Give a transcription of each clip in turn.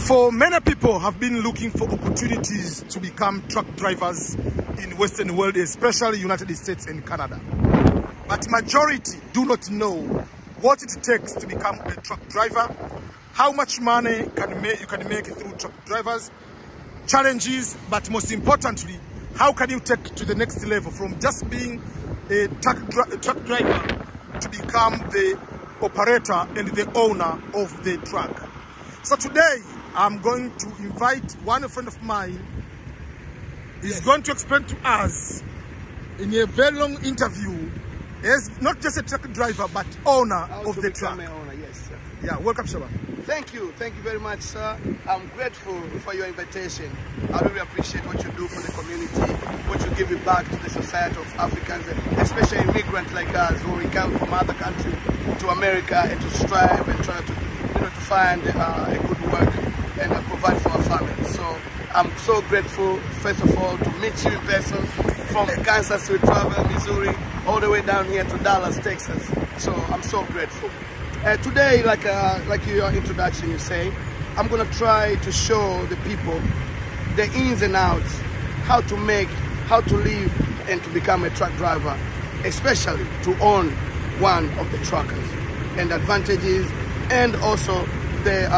For many people have been looking for opportunities to become truck drivers in Western world, especially United States and Canada. But majority do not know what it takes to become a truck driver, how much money you can make through truck drivers, challenges, but most importantly, how can you take to the next level from just being a truck driver to become the operator and the owner of the truck. So today, I'm going to invite one friend of mine. He's going to explain to us in a very long interview as not just a truck driver, but owner of the truck. Owner, yes, sir. Yeah, welcome, Shaban. Thank you very much, sir. I'm grateful for your invitation. I really appreciate what you do for the community, what you give it back to the society of Africans, especially immigrants like us who we come from other countries to America and to strive and try to, to find a good work and provide for our families. So I'm so grateful, first of all, to meet you in person from Kansas City, travel, Missouri, all the way down here to Dallas, Texas. So I'm so grateful. Today, like your introduction, you say, I'm gonna try to show the people the ins and outs, how to live and to become a truck driver, especially to own one of the truckers, and the advantages and also the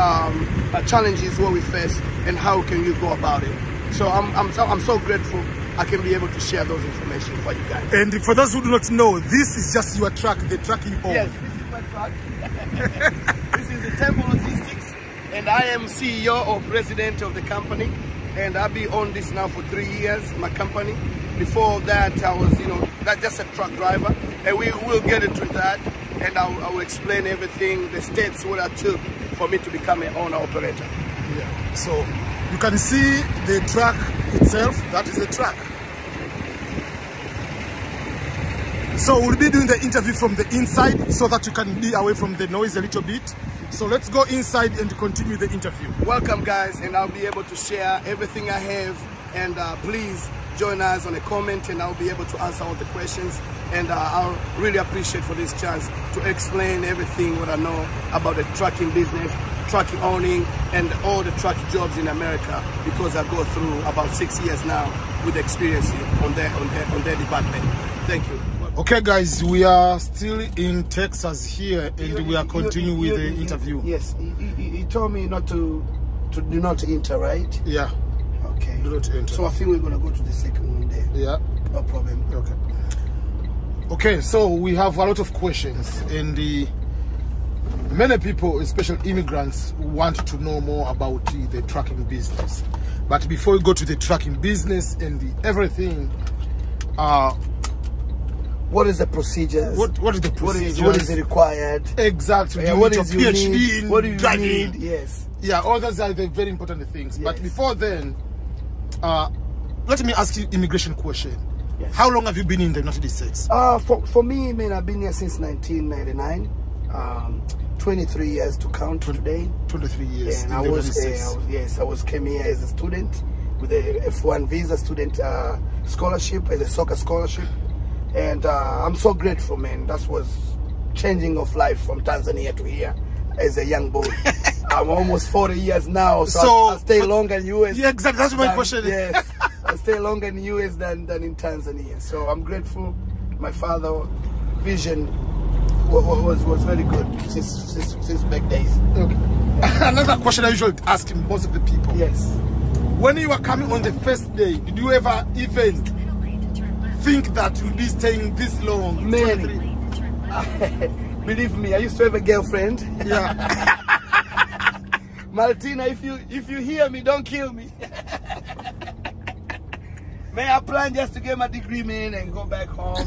challenges what we face and how can you go about it. So I'm so grateful I can be able to share those information for you guys. And for those who do not know, this is just your truck, the truck you own. Yes, this is my truck. This is the Temple Logistics, and I am CEO or president of the company, and I've been on this now for 3 years, my company. Before that, I was, that's just a truck driver, and we will get into that, and I will explain everything, the steps what I took for me to become an owner operator. Yeah. So you can see the truck itself. That is the truck. So we'll be doing the interview from the inside so that you can be away from the noise a little bit. So let's go inside and continue the interview. Welcome, guys, and I'll be able to share everything I have, and please join us on a comment, and I'll be able to answer all the questions, and I'll really appreciate for this chance to explain everything what I know about the trucking business, trucking owning, and all the truck jobs in America, because I go through about 6 years now with experience on their department. Thank you. Okay, guys, we are still in Texas here, and we are continuing with the interview. Yes, he told me do not enter, right? Yeah. Okay. Do not enter. So I think we're gonna go to the second one there. Yeah. No problem. Okay. Okay, so we have a lot of questions, and many people, especially immigrants, want to know more about the trucking business. But before we go to the trucking business and everything, what is the procedure? What is the procedure? What is required? Exactly. Yeah, what is your PhD in what do you driving? need? Yes. Yeah, all those are the very important things. Yes. But before then, let me ask you immigration question. Yes. How long have you been in the United States? For me, man, I've been here since 1999. 23 years to count today. 23 years. And I came here as a student with a F1 visa, student scholarship, as a soccer scholarship. And I'm so grateful, man. That was changing of life from Tanzania to here as a young boy. I'm almost 40 years now, so I stay longer in US. Yeah, exactly. That's my question. Yes, I stay longer in US than in Tanzania. So I'm grateful. My father's vision was very good since back days. Okay. Another question I usually ask most of the people. Yes. When you were coming on the first day, did you ever even think that you'll be staying this long? Man, believe me, I used to have a girlfriend. Yeah. Martina, if you hear me, don't kill me. Man, I plan just to get my degree, man, and go back home.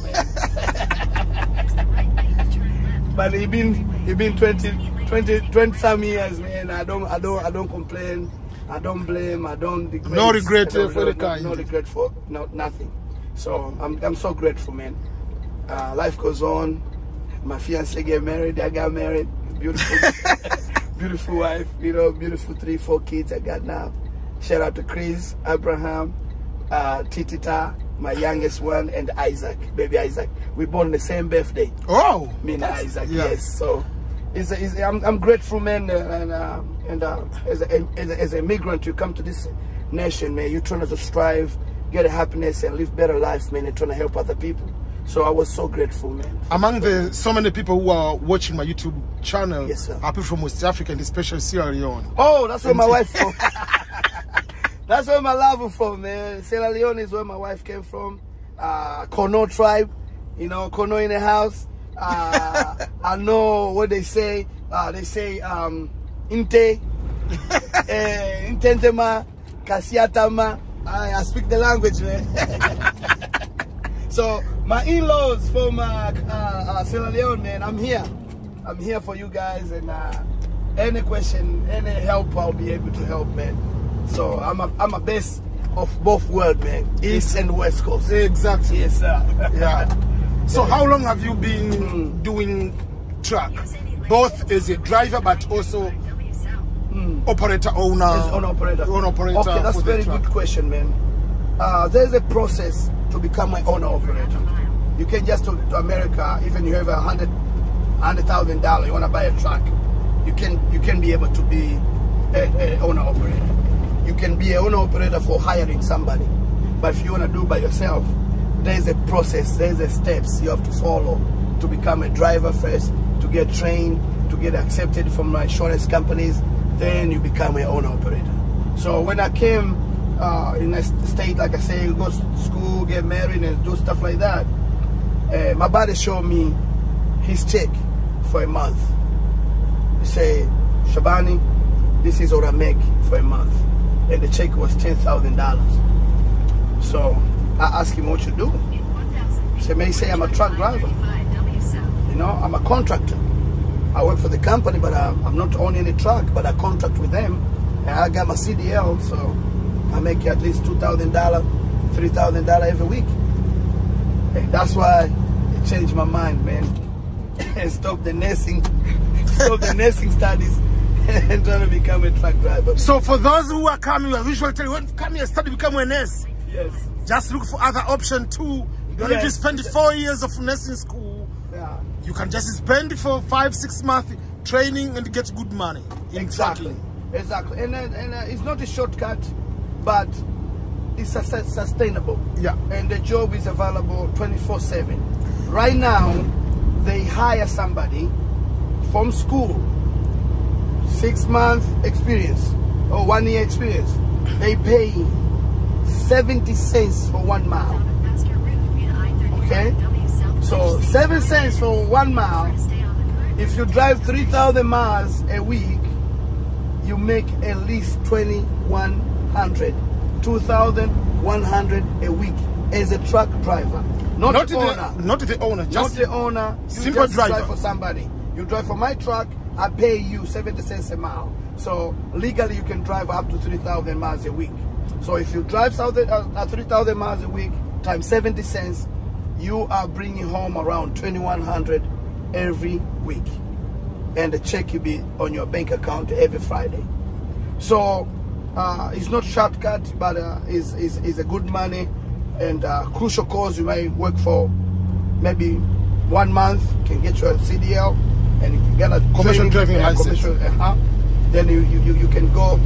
But it been 20 some years, man. I don't complain. I don't blame. I don't regret. No regret for the kind. No regret for nothing. So I'm so grateful, man. Life goes on. My fiance get married. I got married. Beautiful, beautiful wife. Beautiful 3-4 kids I got now. Shout out to Chris, Abraham, Titita, my youngest one, and Isaac, baby Isaac. We born the same birthday. Oh. Me and Isaac. Yeah. Yes. So I'm grateful, man, and as an immigrant, you come to this nation, man. You're trying to strive, get a happiness, and live better life, man, and trying to help other people. So I was so grateful, man. Among the so many people who are watching my YouTube channel, yes, sir, are people from West Africa, and especially Sierra Leone. Oh, that's where my wife from. That's where my love is from, man. Sierra Leone is where my wife came from. Kono tribe, you know, Kono in the house. I know what they say. They say inte, intentema, kasiatama. I speak the language, man. So my in-laws from Sierra Leone, man. I'm here for you guys, and any question, any help, I'll be able to help, man. So I'm a best of both worlds, man. East and West Coast. Exactly. Yes, sir. Yeah. So how long have you been doing truck? Both as a driver, but also operator, owner. Owner-operator. Okay, that's a very good question, man. There's a process to become an owner-operator. You can just to America, even you have $100,000, you want to buy a truck, you can be able to be an owner-operator. You can be an owner-operator for hiring somebody, but if you want to do by yourself, there's a process, there's a steps you have to follow to become a driver first, to get trained, to get accepted from my insurance companies, then you become an owner-operator. So when I came in a state, like I say, go to school, get married, and do stuff like that, my buddy showed me his check for a month. He say, Shabani, this is what I make for a month. And the check was $10,000. So I asked him, what you do? He said, man, say I'm a truck driver. You know, I'm a contractor. I work for the company, but I'm not owning a truck, but I contract with them. And I got my CDL, so I make at least $2,000, $3,000 every week. And that's why it changed my mind, man. And stop the nursing studies and trying to become a truck driver. So for those who are coming, I usually tell you, when you come here, study, become a nurse. Yes. Just look for other option too. You don't need to spend 4 years of nursing school. Yeah. You can just spend for 5-6 months training and get good money. Exactly. Exactly. And it's not a shortcut, but it's sustainable. Yeah. And the job is available 24/7. Right now, they hire somebody from school, 6 month experience or 1 year experience. They pay 70 cents for 1 mile. Okay? So 7 cents for 1 mile. If you drive 3,000 miles a week, you make at least 2,100 a week as a truck driver. Not the owner. Not the owner. Just not the owner. You simple just driver. drive for somebody. You drive for my truck, I pay you 70 cents a mile. So legally you can drive up to 3,000 miles a week. So if you drive 3,000 miles a week times 70 cents, you are bringing home around 2,100 every week. And the check will be on your bank account every Friday. So it's not shortcut, but it's a good money and crucial cause. You might work for maybe 1 month, can get your CDL, and you can get a commercial driving license. Then you can go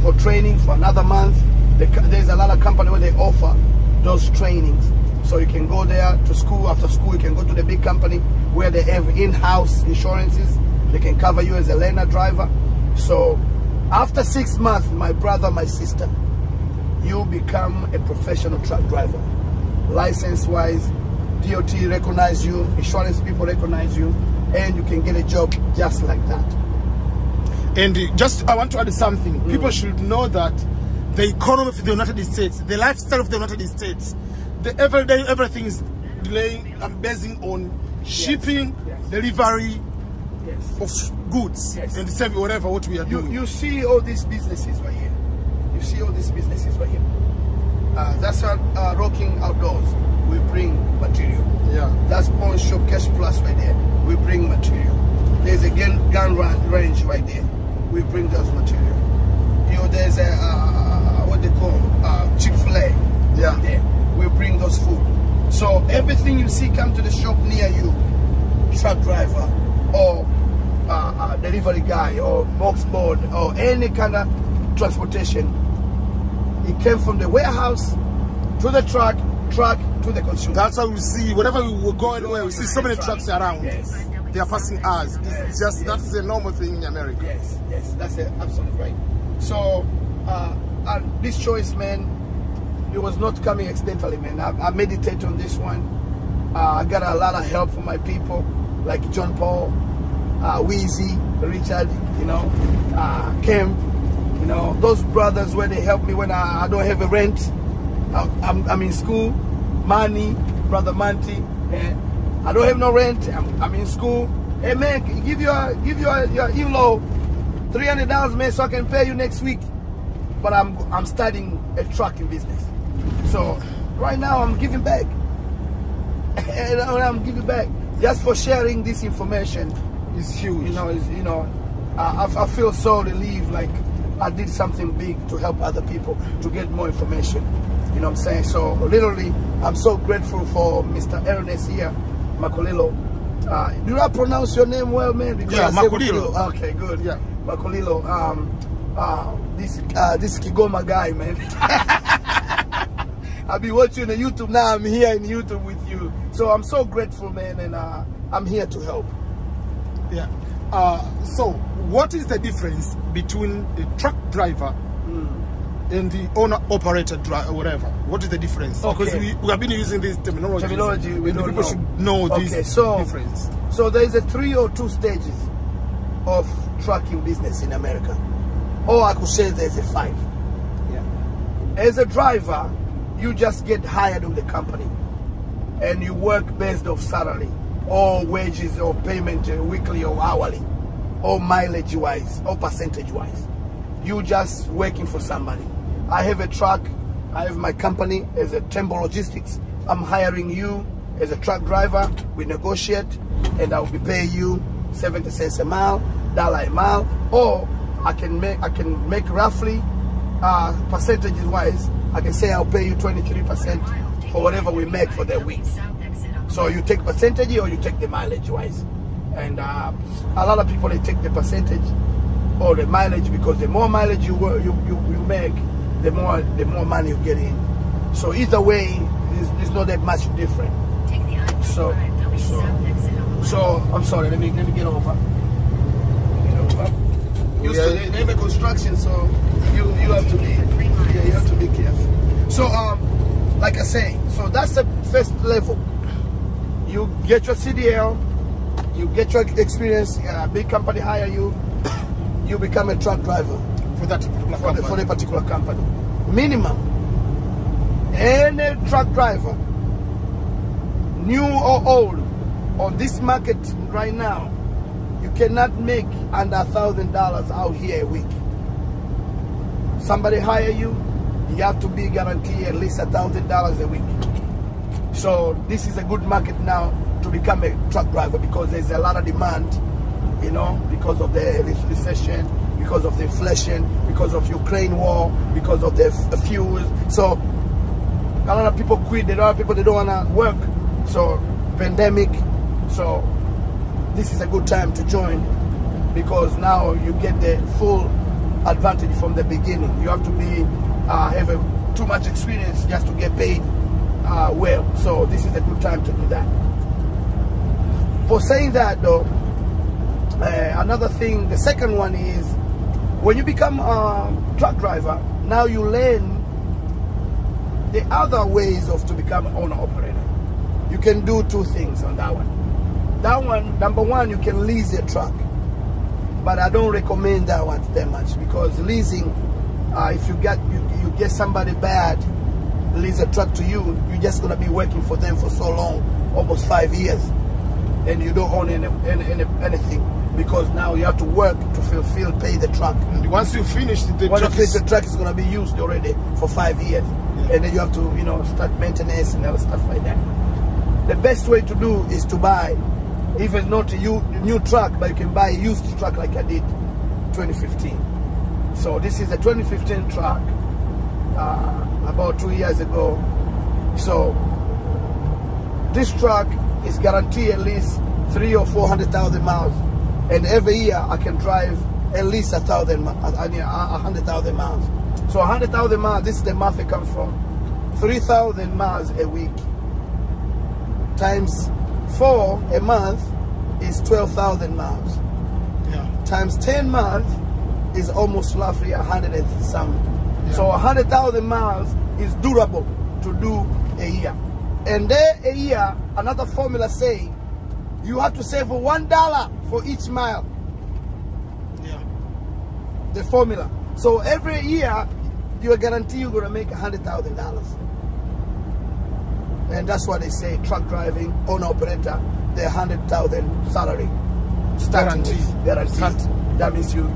for training for another month. There's a lot of companies where they offer those trainings. So you can go there to school. After school, you can go to the big company where they have in-house insurances. They can cover you as a learner driver. So after 6 months, my brother, my sister, you become a professional truck driver. License-wise, DOT recognize you, insurance people recognize you, and you can get a job just like that. And I want to add something. People should know that the economy of the United States, the lifestyle of the United States, everything is basing on shipping, delivery of goods, and save whatever what we are doing. You see all these businesses right here. You see all these businesses right here. That's Rocking Outdoors. We bring material. Yeah. That's Pawn Shop Cash Plus right there. We bring material. There's a gun range right there. We bring those material. You know, there's a what they call Chick-fil-A. Yeah. There. We bring those food. So everything you see come to the shop near you, truck driver or delivery guy or box board or any kind of transportation. It came from the warehouse to the truck to the consumer. That's how we see, whenever we go anywhere, we see so many trucks around. Yes. They are passing us. It's just, that's the normal thing in America. Yes, that's absolutely right. So, this choice, man, it was not coming accidentally, man. I meditate on this one. I got a lot of help from my people, like John Paul, Weezy, Richard, you know, Kemp, you know, those brothers where they help me when I don't have a rent. I'm in school. Manny, brother Manti, I don't have no rent. I'm in school. Hey man, give your in-law $300, man, so I can pay you next week. But I'm starting a trucking business. So right now I'm giving back. And I'm giving back just for sharing this information. It's huge. I feel so relieved, like I did something big to help other people to get more information. You know what I'm saying? So literally, I'm so grateful for Mr. Ernest here, Makolilo. Do I pronounce your name well, man? Because yeah, Makolilo. Okay, good. Yeah, Makolilo. This Kigoma guy, man. I'll be watching the YouTube now. I'm here in YouTube with you, so I'm so grateful, man, and I'm here to help. Yeah. So, what is the difference between a truck driver and the owner-operator driver, whatever? What is the difference? Okay. Because we have been using this terminology. We don't people know. should know this difference. So there is a 3 or 2 stages of trucking business in America, or I could say there's a 5. Yeah. As a driver, you just get hired with the company, and you work based off salary, or wages, or payment weekly or hourly, or mileage-wise, or percentage-wise. You just working for somebody. I have a truck, I have my company as a Tembo Logistics. I'm hiring you as a truck driver. We negotiate, and I'll be paying you 70 cents a mile, $1 a mile, or I can make roughly percentages-wise. I can say I'll pay you 23% for whatever we make for that week. So you take percentage or you take the mileage-wise. And a lot of people, they take the percentage or the mileage, because the more mileage you make, the more money you get in. So either way, it's not that much different. So I'm sorry. Let me get over. Used to neighbor construction, so you have to be careful. So like I say, so that's the first level. You get your CDL, you get your experience. A big company hire you. You become a truck driver For that particular company. For a particular company. Minimum. Any truck driver, new or old, on this market right now, you cannot make under $1,000 out here a week. Somebody hire you, you have to be guaranteed at least $1,000 a week. So this is a good market now to become a truck driver, because there's a lot of demand, you know, because of the recession, because of the inflation, because of Ukraine war, because of the fuel. So a lot of people quit. There are people, they don't want to work. So pandemic. So this is a good time to join, because now you get the full advantage from the beginning. You have to be have too much experience just to get paid well. So this is a good time to do that. For saying that though, another thing, the second one is, when you become a truck driver, now you learn the other ways of to become an owner operator. You can do 2 things on that one. That one, number one, you can lease a truck, but I don't recommend that one that much, because leasing, if you get somebody bad, lease a truck to you, you're just gonna be working for them for so long, almost 5 years, and you don't own anything, because now you have to work to pay the truck. And once you finish the truck is gonna be used already for 5 years, and then you have to start maintenance and other stuff like that. The best way to do is to buy, even not a new truck, but you can buy a used truck like I did 2015. So this is a 2015 truck, about 2 years ago. So this truck is guaranteed at least 300,000 or 400,000 miles and every year I can drive at least 100,000 miles. So 100,000 miles, this is the math it comes from. 3,000 miles a week times 4 a month is 12,000 miles. Yeah. Times 10 months is almost roughly 100 and some. Yeah. So 100,000 miles is durable to do a year. And there a year, another formula say you have to save $1 for each mile. Yeah. The formula. So every year, you are guaranteed you're gonna make $100,000. And that's what they say, truck driving, owner operator, the 100,000 salary. Guaranteed. That means you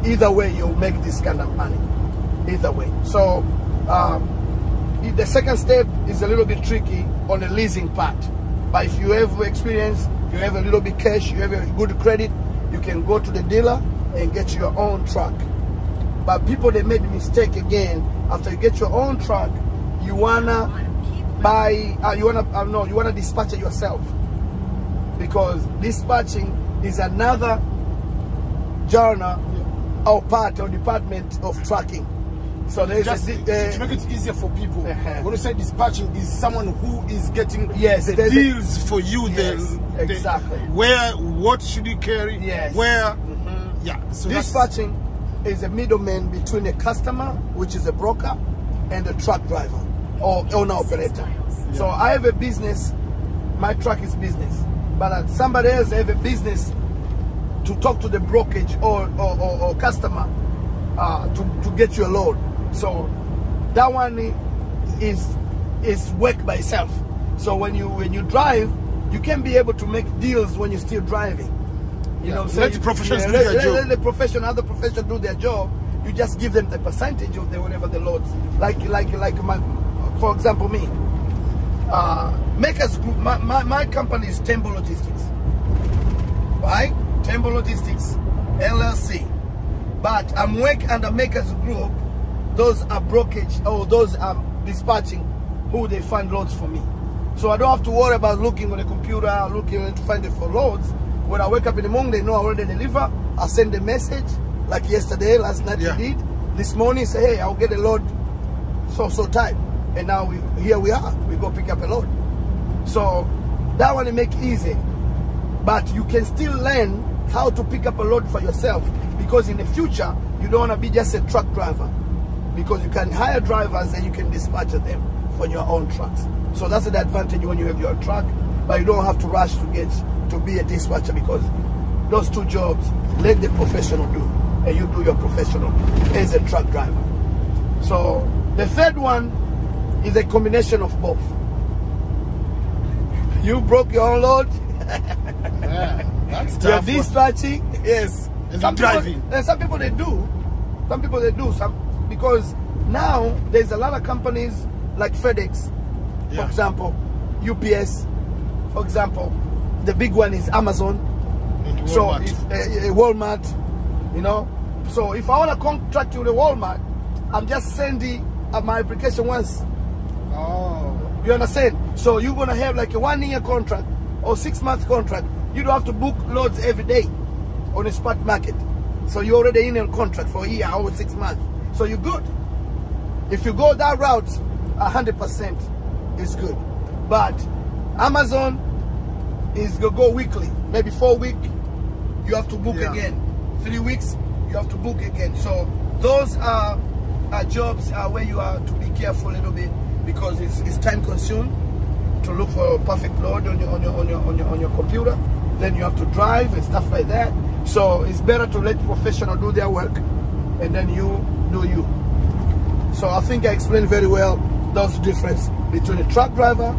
either way you'll make this kind of money. Either way. So the second step is a little bit tricky on the leasing part. But if you have experience, you have a little bit cash, you have a good credit, you can go to the dealer and get your own truck. But people, they made a mistake again. After you get your own truck, you wanna buy, you wanna dispatch it yourself, because dispatching is another genre or part or department of trucking. So there's to make it easier for people. When you say dispatching, is someone who is getting the deals for you. Yes, exactly. What should you carry? Yes. Where? Yeah. So dispatching is a middleman between a customer, which is a broker, and a truck driver or owner operator. Yeah. So I have a business, my truck is business, but somebody else have a business to talk to the brokerage or customer to get you a load. So that one is work by itself. So when you drive, you can be able to make deals when you're still driving. You know, let the professionals do their job. Let the other professionals do their job. You just give them the percentage of whatever the loads. Like for example, me. Makers Group. My company is Temple Logistics. Right? Temple Logistics, LLC. But I'm working under Makers Group. Those are brokerage, or those are dispatching, who they find loads for me. So I don't have to worry about looking on the computer, looking to find it for loads. When I wake up in the morning, they know I already deliver. I send a message, like yesterday, last night we did. This morning, say, hey, I'll get a load so time. And now here we are. We go pick up a load. So that one, it make easy. But you can still learn how to pick up a load for yourself, because in the future, you don't want to be just a truck driver, because you can hire drivers and you can dispatch them for your own trucks. So that's the advantage when you have your truck, but you don't have to rush to be a dispatcher, because those two jobs, let the professional do, and you do your professional as a truck driver. So the third one is a combination of both. You broke your own load. That's you're dispatching, yes. And some driving. Some people they do. Some people they do. Because now there's a lot of companies like FedEx, for example, UPS, for example. The big one is Amazon. And so Walmart. If Walmart, you know. So if I want to contract with a Walmart, I'm just sending my application once. Oh. You understand? So you're gonna have like a 1-year contract or 6-month contract. You don't have to book loads every day on a spot market. So you're already in a contract for a year or 6 months. So you're good. If you go that route, 100% is good. But Amazon is gonna go weekly. Maybe 4 weeks, you have to book again. 3 weeks, you have to book again. So those are jobs where you are to be careful a little bit, because it's time consumed to look for a perfect load on your computer. Then you have to drive and stuff like that. So it's better to let professionals do their work, and then you do you. So I think I explained very well those difference between a truck driver,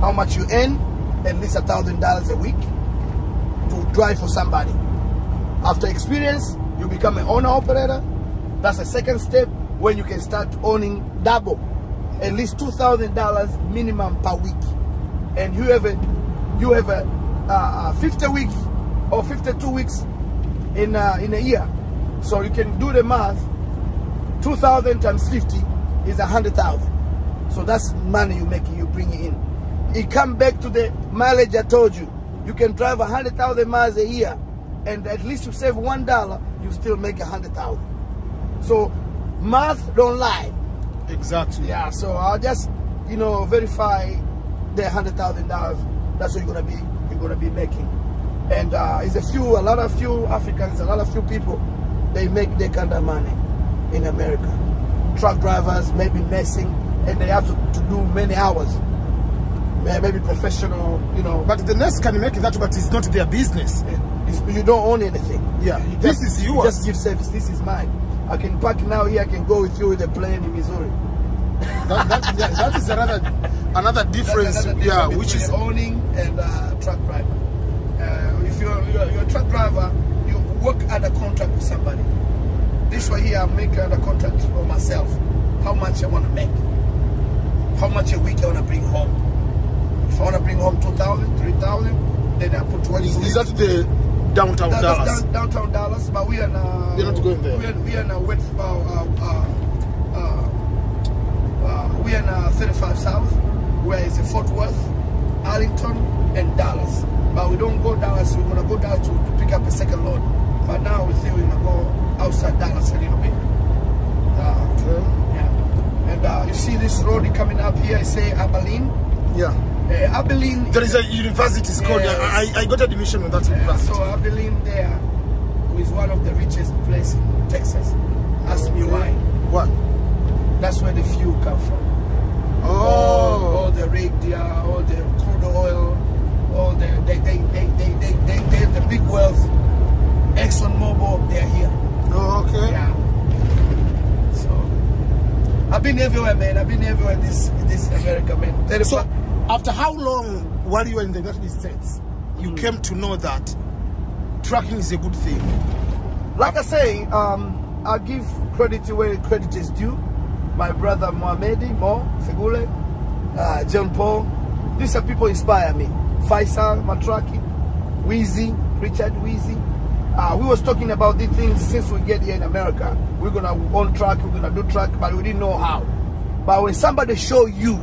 how much you earn, at least $1,000 a week to drive for somebody. After experience, you become an owner operator. That's the second step, when you can start owning double, at least $2,000 minimum per week. And you have a 50 weeks or 52 weeks in a year. So you can do the math. 2,000 times 50 is 100,000. So that's money you make, you bring it in. It comes back to the mileage I told you. You can drive 100,000 miles a year and at least you save $1, you still make 100,000. So math don't lie. Exactly. Yeah. So I'll just, you know, verify the $100,000. That's what you're gonna be making. And it's a lot of Africans, a lot of people, they make that kind of money in America. Truck drivers, maybe nursing, and they have to do many hours. Maybe professional, you know. But the nurse can make that, but it's not their business. You don't own anything. Yeah, this is yours. You just give service. This is mine. I can park now here. I can go with you with a plane in Missouri. That is another difference. Yeah, which is owning and truck driver. If you're a truck driver, you work under contract with somebody. This way here, I'm making under contract for myself. How much I want to make. How much a week I want to bring home. If I want to bring home 2,000, 3,000, then I put 20. Is that the downtown Dallas? Downtown Dallas, but we are now. You're not going there. We are now we are now 35 South, where is Fort Worth, Arlington, and Dallas. But we don't go Dallas. We're gonna go down to pick up a second load. But now we think we're gonna go outside Dallas a little bit. Okay. Yeah. And you see this road coming up here. I say Abilene. Yeah. Abilene. There is a university. It's called. I got admission on that university. So Abilene there is one of the richest places in Texas. Ask me why. What? That's where the fuel come from. All the rig there, all the crude oil, all the they the big wells. Exxon Mobil, they're here. Oh, okay. Yeah. So I've been everywhere, man. I've been everywhere in this America, man. So after how long, while you were in the United States, you came to know that trucking is a good thing? Like I say, I give credit to where credit is due. My brother Mohamedi, Mo, Segule, John Paul. These are people inspire me. Faisal, Matraki, Weezy, Richard Weezy. We was talking about these things since we get here in America. We're gonna own truck, we're gonna do truck, but we didn't know how. But when somebody show you,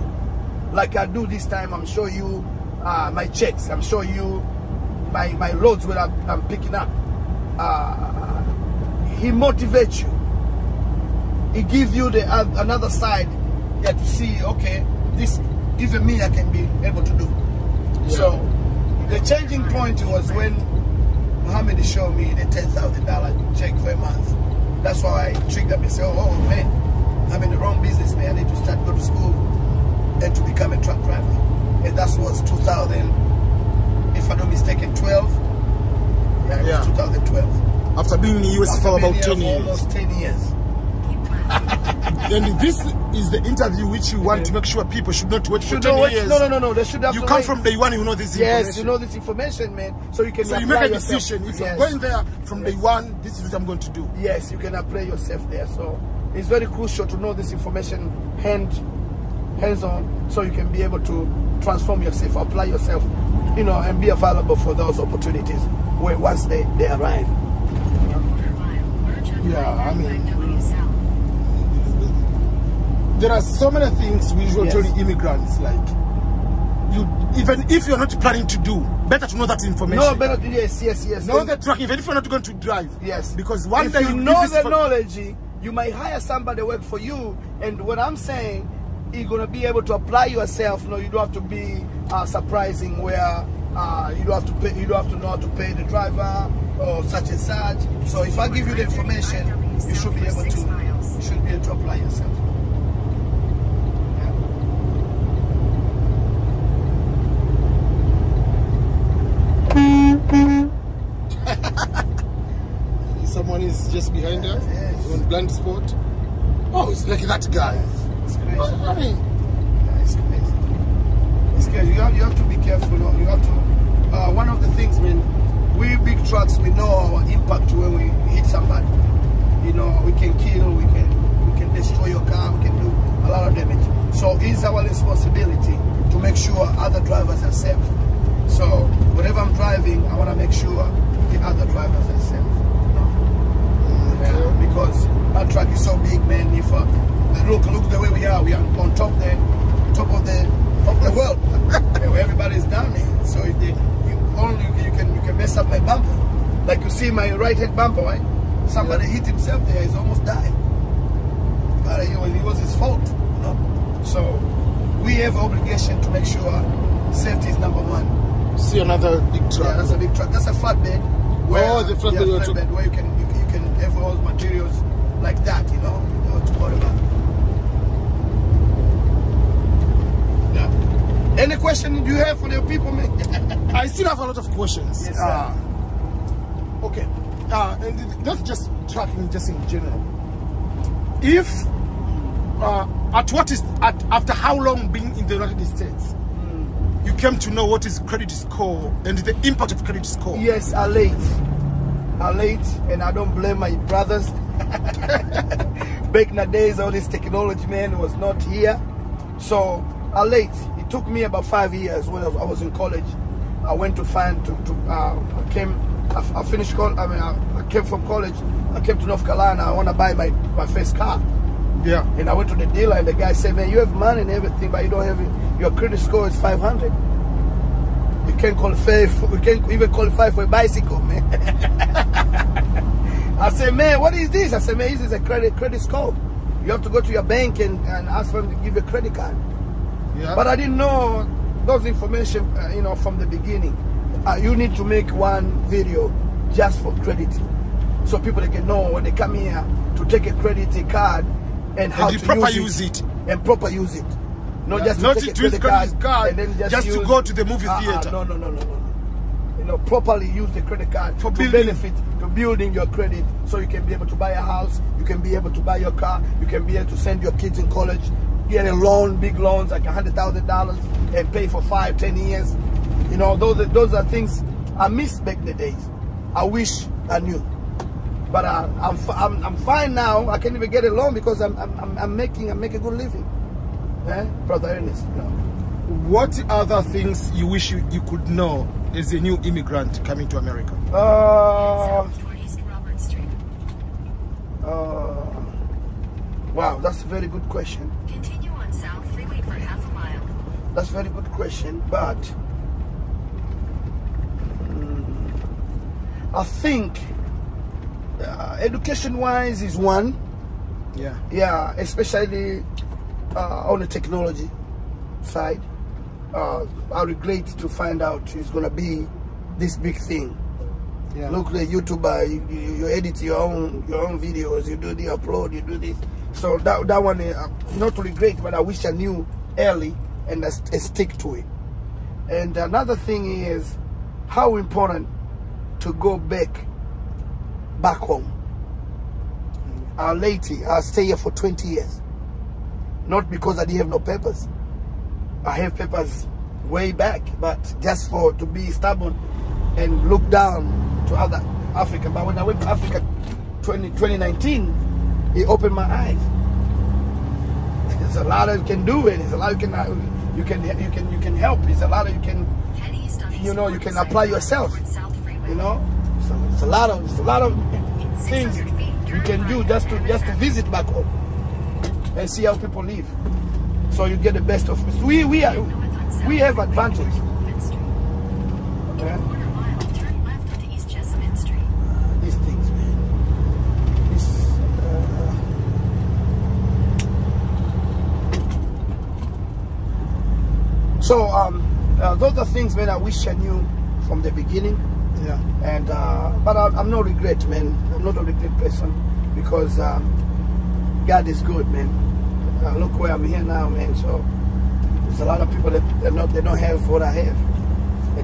like I do this time, I'm showing you my checks, I'm showing you my loads where I'm picking up. He motivates you. He gives you the another side to see, okay, this even me I can be able to do. Yeah. So the changing point was when Mohammed showed me the $10,000 check for a month. That's why I triggered me and said, oh man, I'm in the wrong business, man. I need to start go to school and to become a truck driver. And that was 2000, if I'm not mistaken, 12. Yeah, it was 2012. After being in the US for about 10 years. Almost 10 years. And this is the interview which you want to make sure people should not wait for 10 years. No. They should have you to come wait. from day one, you know this information. Yes, you know this information, man. So you can you apply make a yourself. decision. If you're going there from day one, this is what I'm going to do. Yes, you can apply yourself there. So it's very crucial to know this information hands-on, so you can be able to transform yourself, apply yourself, you know, and be available for those opportunities where once they arrive. Yeah, I mean, there are so many things we usually tell immigrants, like, even if you're not planning to do, better to know that information. No, better to, yes. Know the truck, even if you're not going to drive. Yes. Because one day you know the knowledge, you might hire somebody to work for you, and what I'm saying, you're gonna be able to apply yourself. No, you don't have to be surprising where you don't have to pay. You don't have to know how to pay the driver or such and such. So if I give you the information, you should be able to. You should be able to apply yourself. Someone is just behind us on blind spot. Oh, it's like that guy. It's crazy. I mean, it's crazy. It's crazy. You have to be careful. You have to. One of the things, man, we big trucks, we know our impact when we hit somebody. You know, we can kill, we can destroy your car, we can do a lot of damage. So it's our responsibility to make sure other drivers are safe. So whenever I'm driving, I want to make sure the other drivers are safe. Yeah, because our truck is so big, man. If look the way we are on top of the world, where everybody's down here. So if you can mess up my bumper, Like you see my right hand bumper, right? Somebody hit himself there, he's almost died. But it was his fault, you know? So we have obligation to make sure safety is number one. See another big truck. Yeah, that's a big truck. That's a flatbed. Oh, the flatbed. Yeah, flatbed where you can have all those materials like that, you know, to whatever. Yeah. Any question you have for the people, man? I still have a lot of questions. Yes, sir. Okay. And not just trucking, just in general. If after how long being in the United States, you came to know what is credit score and the impact of credit score? Yes, I'm late, and I don't blame my brothers. Back in the days, all this technology, man, was not here. So I'm late. It took me about 5 years when I was in college. I went to I finished college. I mean, I came from college. I came to North Carolina. I want to buy my first car. Yeah. And I went to the dealer, and the guy said, "Man, you have money and everything, but you don't have it. Your credit score is 500. You can't qualify. You can't even qualify for a bicycle, man." I said, "Man, what is this?" I said, "Man, this is a credit score. You have to go to your bank and ask for them to give you a credit card." Yeah. But I didn't know those information, you know, from the beginning. You need to make one video just for credit, so people can know when they come here to take a credit card and how to use it and proper use it. Not just to take a credit card and then just to go to the movie theater. No. You know, properly use the credit card to benefit, to building your credit, so you can be able to buy a house, you can be able to buy your car, you can be able to send your kids in college, get a loan, big loans like $100,000 and pay for 5-10 years. You know, those are things I missed back in the days. I wish I knew, but I'm fine now. I can't even get a loan because I'm making a good living, Brother Ernest. You know. What other things you wish you could know as a new immigrant coming to America? Wow, that's a very good question. Continue on South Freeway for half a mile. That's a very good question, but I think education-wise is one. Yeah. Yeah, especially on the technology side. I regret to find out it's gonna be this big thing. Yeah. Look, the YouTuber, you edit your own videos, you do the upload, you do this. So that one, not really great, but I wish I knew early and I stick to it. And another thing is how important to go back home. Lately, I stay here for 20 years. Not because I didn't have no papers. I have papers way back, but just to be stubborn and look down to other Africa. But when I went to Africa 2019, it opened my eyes. There's a lot you can do, and there's a lot you can help. There's a lot you can, you know, you can apply yourself. You know, so it's a lot of things you can do just to visit back home and see how people live. So you get the best of it. We have advantage. Okay? These things, man. Those are things, man, I wish I knew from the beginning. Yeah. And but I'm no regret, man. I'm not a regret person because God is good, man. Look where I'm here now, man. So there's a lot of people that they don't have what I have.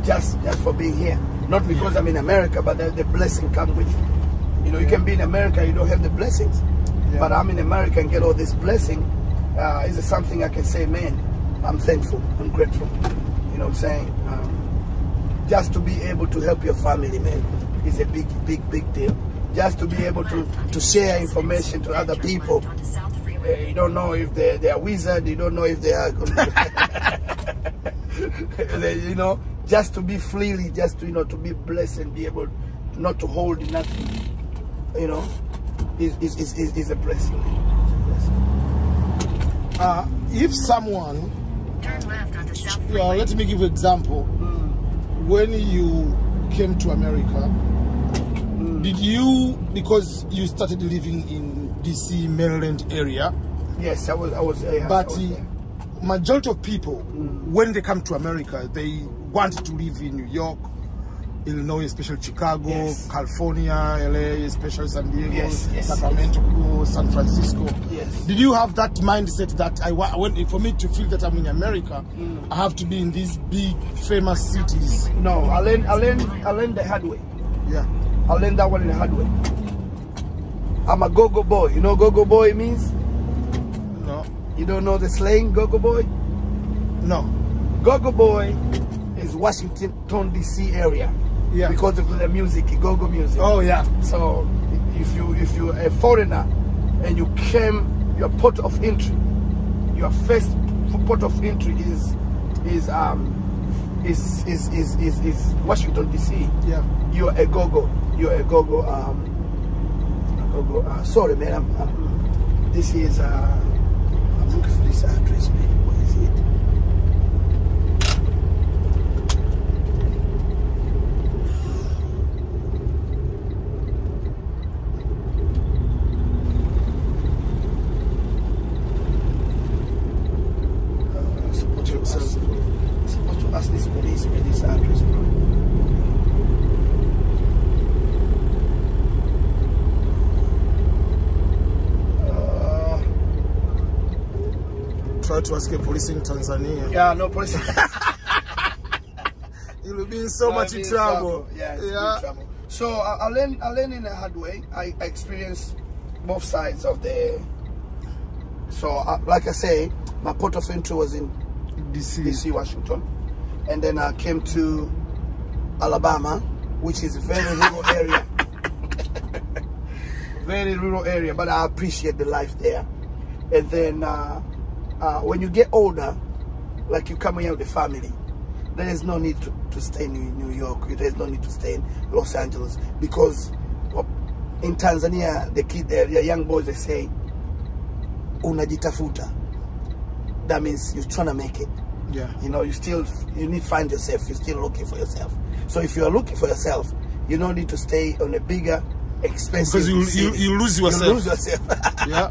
Just for being here. Not because I'm in America, but the blessing comes with. You know, you can be in America, you don't have the blessings. Yeah. But I'm in America and get all this blessing. Is it something I can say, man, I'm thankful, I'm grateful. You know what I'm saying? Just to be able to help your family, man, is a big deal. Just to be able to share information to other people. You don't know if they're wizard, you don't know if they are, you know, just to be freely, just to, you know, to be blessed and be able not to hold nothing, you know, is a blessing. If someone, Turn left onto South Freeway. let me give you an example. When you came to America, Did you, because you started living in DC, Maryland area? Yes, I was But majority of people, when they come to America, they want to live in New York, Illinois, especially Chicago, California, LA, especially San Diego, Sacramento, San Francisco. Yes. Did you have that mindset that for me to feel that I'm in America, I have to be in these big, famous cities? No, I learned the hard way. Yeah. I learned that one in the hard way. I'm a go-go boy. You know what go-go boy means? No. You don't know the slang, go-go boy? No. Go-go boy is Washington, D.C. area. Yeah. Because of the music, go-go music. Oh, yeah. So if you're a foreigner and you came, your port of entry, your first port of entry is Washington D.C. Yeah. You're a go-go. You're a go-go. Sorry, man. This is. I'm looking for this address, man. What is it? Supposed to ask this policeman this address, bro. Try to ask a police in Tanzania. Yeah, no police. You'll be in so much trouble. Yeah, it's in trouble. So I learned in a hard way. I experienced both sides of the. So like I say, my port of entry was in DC, Washington, and then I came to Alabama, which is a very rural area. Very rural area, but I appreciate the life there. And then when you get older, like you come here with the family, there is no need to stay in New York. There is no need to stay in Los Angeles, because in Tanzania, the young boys, they say, unajitafuta. That means you're trying to make it. Yeah. You know, you need to find yourself. You're still looking for yourself. So if you're looking for yourself, you don't need to stay on a bigger, expensive because you lose yourself. You lose yourself. Yeah.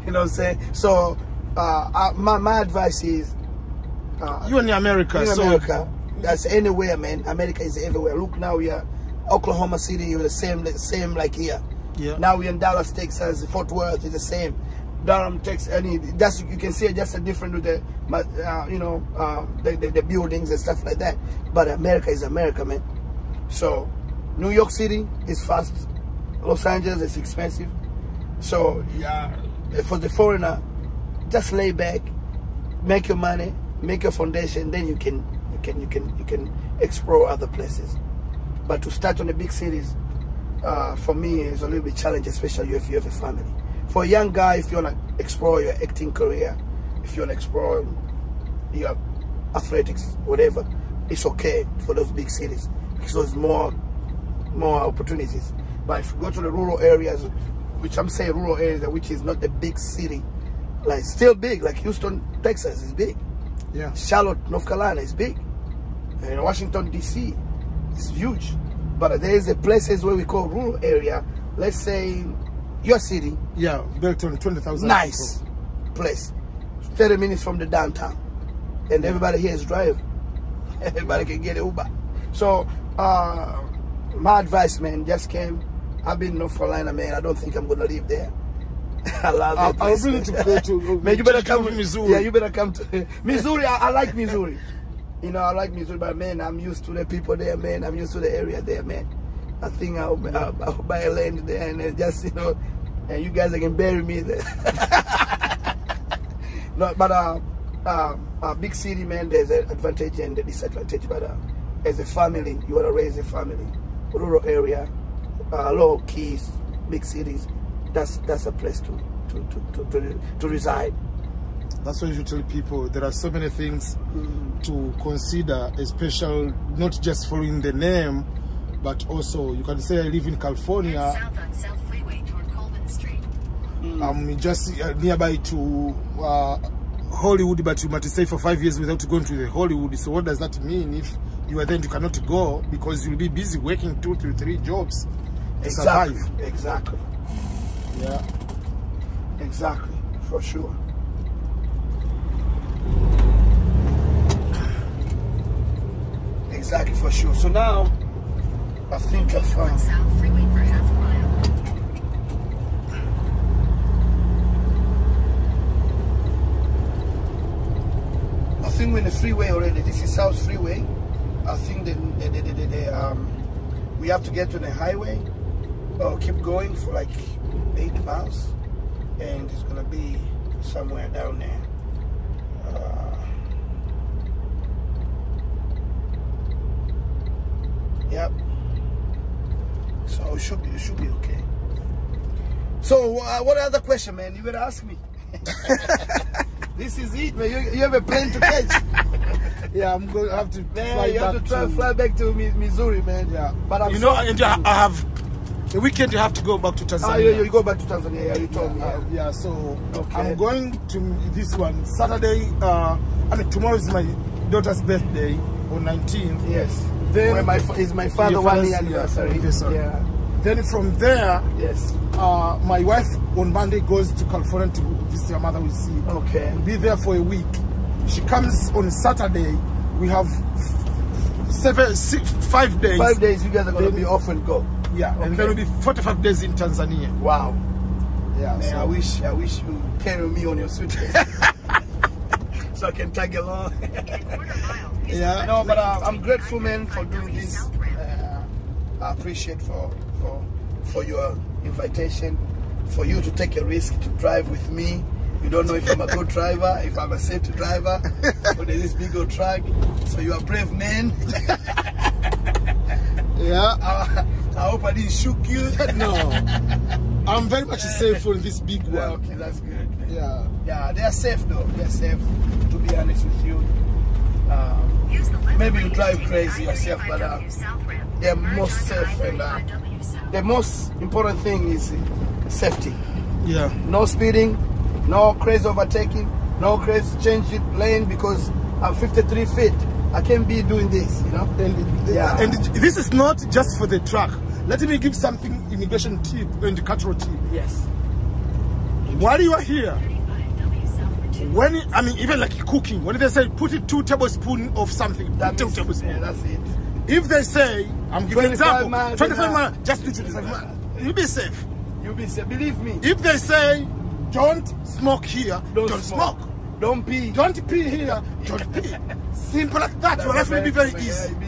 You know what I'm saying? So my advice is, you're in America. America, that's anywhere, man. America is everywhere. Look, now we are Oklahoma City. You're the same like here. Yeah. Now we're in Dallas, Texas. Fort Worth is the same. Durham, Texas. That's, you can see just a different with the the buildings and stuff like that. But America is America, man. So New York City is fast. Los Angeles is expensive. So yeah, for the foreigner, just lay back, make your money, make your foundation, then you can explore other places. But to start on the big cities, for me, is a little bit challenging, especially if you have a family. For a young guy, if you want to explore your acting career, if you want to explore your athletics, whatever, it's okay for those big cities, because there's more opportunities. But if you go to the rural areas, which I'm saying rural areas, which is not the big city, like still big, like Houston, Texas is big. Yeah. Charlotte, North Carolina is big. And Washington, D.C. is huge. But there is a places where we call rural area. Let's say your city. Yeah, built on 20,000 nice place. 30 minutes from the downtown. And everybody here is driving. Everybody can get an Uber. So, my advice, man, just came. I've been in North Carolina, man. I don't think I'm going to live there. I love that place. I'll bring you to go to man, you better come to Missouri. Yeah, you better come to Missouri. I like Missouri. You know, I like Missouri, but man, I'm used to the people there, man. I'm used to the area there, man. I think I'll buy a land there and then just, you know, and you guys can bury me there. No, but big city, man, there's an advantage and a disadvantage. But as a family, you want to raise a family. Rural area, low keys, big cities. That's a place to reside. That's why you tell people there are so many things to consider, especially not just following the name, but also you can say I live in California. South on South Freeway toward Colvin Street. I'm just nearby to Hollywood, but you might stay for 5 years without going to the Hollywood. So what does that mean if you cannot go because you'll be busy working 2 to 3 jobs to survive. Exactly. Yeah. Exactly. For sure. Exactly, for sure. So now, I think I found. South freeway for half a mile. I think we're in the freeway already. This is South Freeway. I think we have to get to the highway. Keep going for like 8 miles, and it's gonna be somewhere down there. Yep. So it should be okay. So what other question, man? You better ask me. This is it, man. You have a plane to catch. Yeah, I'm going to have to fly back to Missouri, man. Yeah. But I'm and I have the weekend. You have to go back to Tanzania. You go back to Tanzania. Yeah, you told me. Yeah. So okay. I'm going to this one Saturday. Tomorrow is my daughter's birthday on 19th. Yes. Then is my father 1 year anniversary. Yeah. Then from there, yes. My wife on Monday goes to California to visit her mother. We see. Okay. We'll be there for a week. She comes on Saturday. We have 5 days. 5 days. You guys are gonna be off and go. Yeah. Okay. And then we'll be 45 days in Tanzania. Wow. Yeah. Man, So I wish you carry me on your suitcase. So I can tag along. yeah. No, but I'm grateful, man, for doing this. I appreciate for your invitation, for you to take a risk to drive with me. You don't know if I'm a good driver, if I'm a safe driver on this big old truck. So you are a brave man. Yeah. I hope I didn't shook you. No. I'm very much safe on this big one. Yeah, okay, that's good. Yeah. Yeah, they are safe though. They are safe, to be honest with you. Maybe you drive crazy yourself, but they're most safe, and the most important thing is safety. Yeah. No speeding, no crazy overtaking, no crazy changing lane because I'm 53 feet. I can't be doing this, you know. And this is not just for the truck. Let me give something immigration tip and cultural tip. Yes. While you are here, even like cooking, when they say put it 2 tablespoons of something, That 2 means, tablespoons. yeah, that's it. If they say, I'm giving an example, 25 miles, miles, just do 25 miles. You'll be safe. You'll be safe. Believe me. If they say, don't smoke here, don't smoke. Don't pee. Don't pee here, don't pee. Simple like that. Your life will be very easy. Yeah,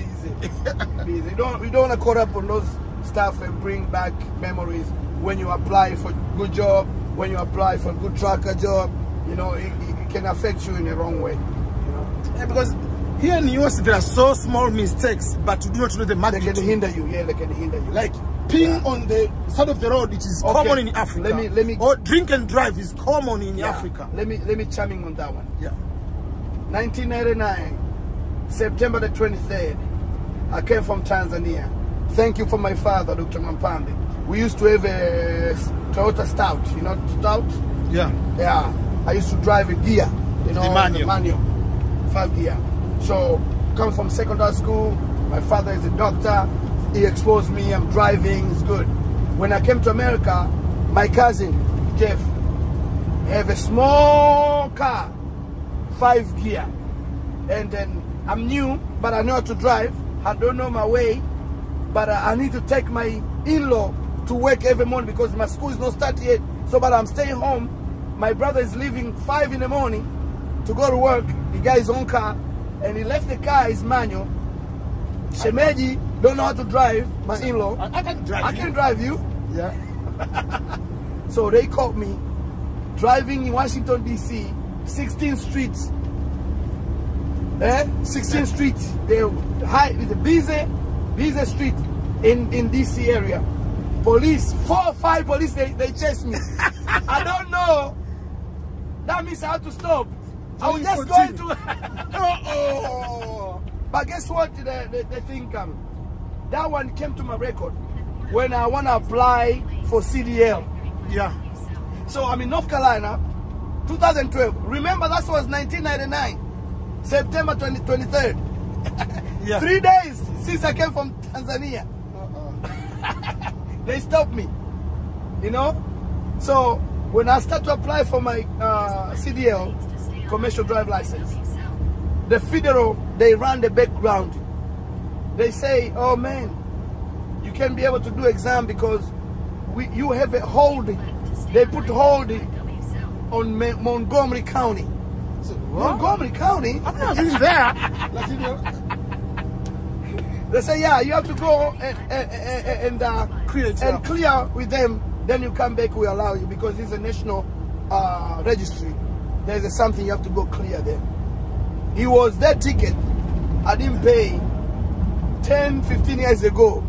be easy. You don't want to caught up on those stuff and bring back memories when you apply for good job, when you apply for good trucker job. You know, it can affect you in the wrong way. You know? Yeah, because here in the US there are so small mistakes, but you do not know the magnitude. They can hinder you. Yeah, they can hinder you. Like peeing on the side of the road, it is common in Africa. Let me. Or drink and drive is common in Africa. Let me chime in on that one. Yeah. 1999, September the 23rd. I came from Tanzania. Thank you for my father, Dr. Mampambe. We used to have a Toyota Stout. You know Stout? Yeah. Yeah. I used to drive a gear. You know, the manual. 5 gear. So, come from secondary school. My father is a doctor. He exposed me. I'm driving. It's good. When I came to America, my cousin, Jeff, have a small car, 5 gear. And then I'm new, but I know how to drive. I don't know my way, but I need to take my in-law to work every morning because my school is not started yet. So, but I'm staying home. My brother is leaving 5 in the morning to go to work. He got his own car, and he left the car, his manual. Shemeji don't know how to drive, my in-law. I can drive I can drive you. Yeah. So they caught me driving in Washington, D.C., 16th Street. 16th Street. The busy street in D.C. area. Police, 4 or 5 police, they chased me. I don't know. That means I have to stop. I was just going to. But guess what? The thing comes. That one came to my record when I want to apply for CDL. Yeah. So I'm in North Carolina, 2012. Remember, that was 1999, September 23rd. Yeah. 3 days since I came from Tanzania. They stopped me, you know. So when I start to apply for my CDL, commercial drive license, the federal, they run the background. They say, oh man, you can't be able to do exam because you have a holding. They put holding on Montgomery County. So, what? Montgomery County? I'm not in there. Like, you know. They say, yeah, you have to go and clear with them. Then you come back, we allow you, because it's a national registry. There's something you have to go clear there. It was that ticket I didn't pay 10, 15 years ago.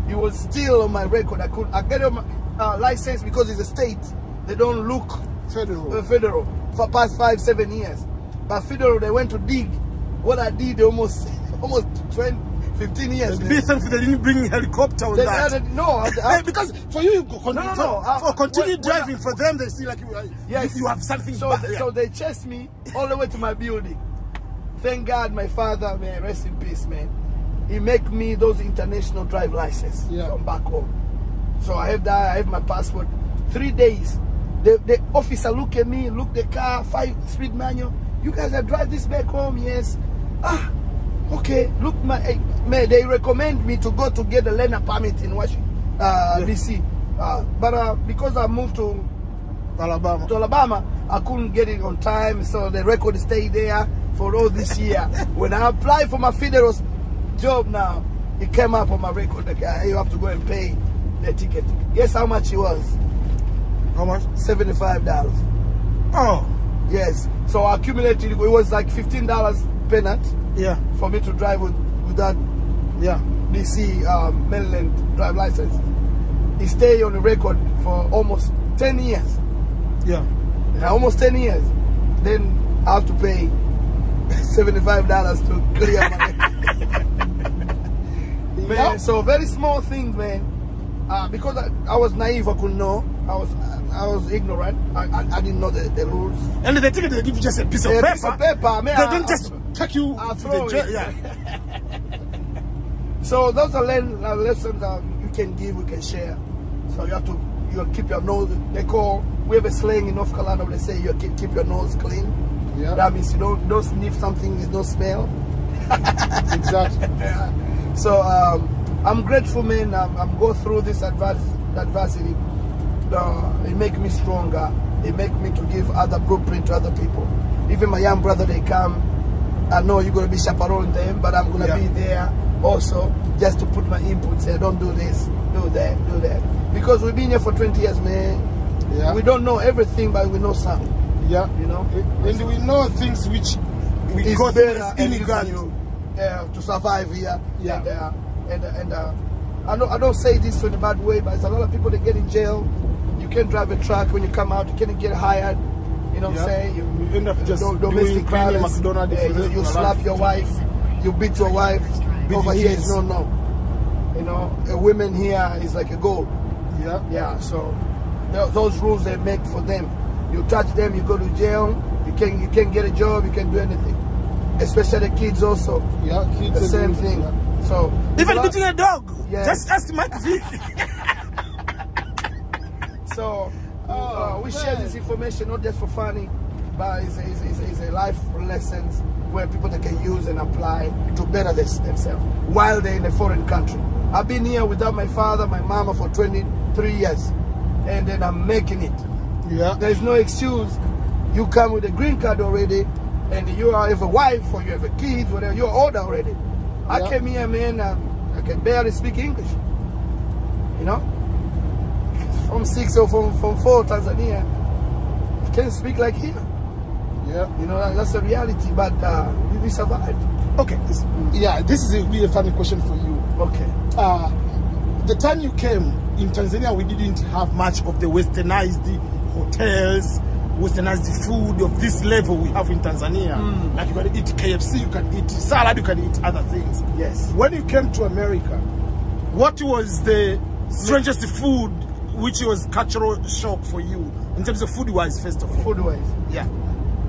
It was still on my record. I get a license because it's a state. They don't look federal for past 5, 7 years. But federal, they went to dig. What I did almost 20, 15 years. Be thankful they didn't bring helicopter on that. No, because for you, continue driving. For them, they see like yes, you have something. So they chased me all the way to my building. Thank God, my father, man, rest in peace, man. He make me those international drive license from back home. So I have that. I have my passport. 3 days. The officer look at me, look the car, 5-speed manual. You guys have drive this back home? Yes. Ah. Okay, look, man, they recommend me to go to get a learner permit in Washington, DC. But because I moved to Alabama, I couldn't get it on time, so the record stayed there for all this year. When I applied for my federal job now, it came up on my record. Like, you have to go and pay the ticket. Guess how much it was? How much? $75. Oh. Yes. So I accumulated, it was like $15 per night. Yeah. For me to drive with that DC Maryland drive license. It stayed on the record for almost 10 years. Yeah. Almost 10 years. Then I have to pay $75 to clear my man, so very small things, man. Because I was naive, I couldn't know. I was ignorant. I didn't know the rules. And they think they give you just a piece of paper. Piece of paper. Man, they don't just take you to the jail. Yeah. So those are lessons you can give, we can share. So you have to keep your nose. We have a slang in North Carolina where they say you keep your nose clean. Yeah. That means you don't sniff something, there's no smell. Exactly. So I'm grateful, man. I'm going through this adversity. It make me stronger. It make me to give other blueprint to other people. Even my young brother, they come. I know you're going to be chaperoning them, but I'm going to be there also just to put my input. Say, don't do this, do that, do that. Because we've been here for 20 years, man. Yeah. We don't know everything, but we know some. Yeah. You know? And we know things which we got as immigrants to survive here. Yeah. And I don't say this in a bad way, but there's a lot of people that get in jail. You can't drive a truck when you come out. You can't get hired. You know what I'm saying? You end up just domestic violence. You slap your wife. You beat your wife. Over here is no. You know, a woman here is like a gold. Yeah. Yeah. So those rules they make for them. You touch them, you go to jail. You can't get a job. You can't do anything. Especially the kids also. Yeah, kids. The same thing. Yeah. So even beating a dog. Yeah. Just ask Mike Vick. So we share this information not just for funny, but it's a life lessons where people that can use and apply to better themselves while they're in a foreign country. I've been here without my father, my mama for 23 years, and then I'm making it. Yeah. There's no excuse. You come with a green card already, and you have a wife or you have a kid, whatever. You're older already. Yeah. I came here, man. I can barely speak English. You know, from 6 or from 4 Tanzania, I can't speak like here. Yeah, you know, that's the reality. But we survived. Okay. This is be a funny question for you. Okay. The time you came in Tanzania, we didn't have much of the westernized hotels, westernized food of this level we have in Tanzania. Like you can eat KFC, you can eat salad, you can eat other things. Yes. When you came to America, what was the strangest food which was cultural shock for you in terms of food wise, first of all? Food wise, yeah,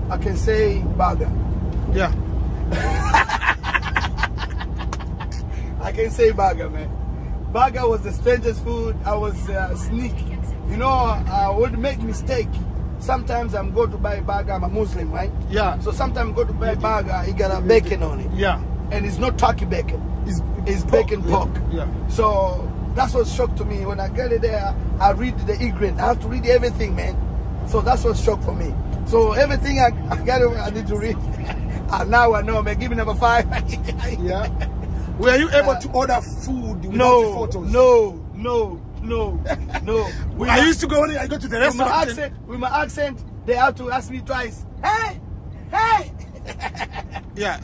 I can say burger. Yeah. I can say burger, man. Burger was the strangest food. I was sneaky. You know, I would make mistake. Sometimes I'm going to buy burger. I'm a Muslim, right? Yeah. So sometimes I go to buy burger. It got a bacon on it. Yeah. And it's not turkey bacon. It's bacon pork. Yeah. So that's what shocked to me. When I get it there, I read the ingredient. I have to read everything, man. So that's what shocked for me. So everything I got, I need to read. And now I know, man. Give me number 5. Yeah. Were you able to order food without the photos? No. I used to go when I go to the restaurant. With my accent, they have to ask me twice. Hey. Yeah.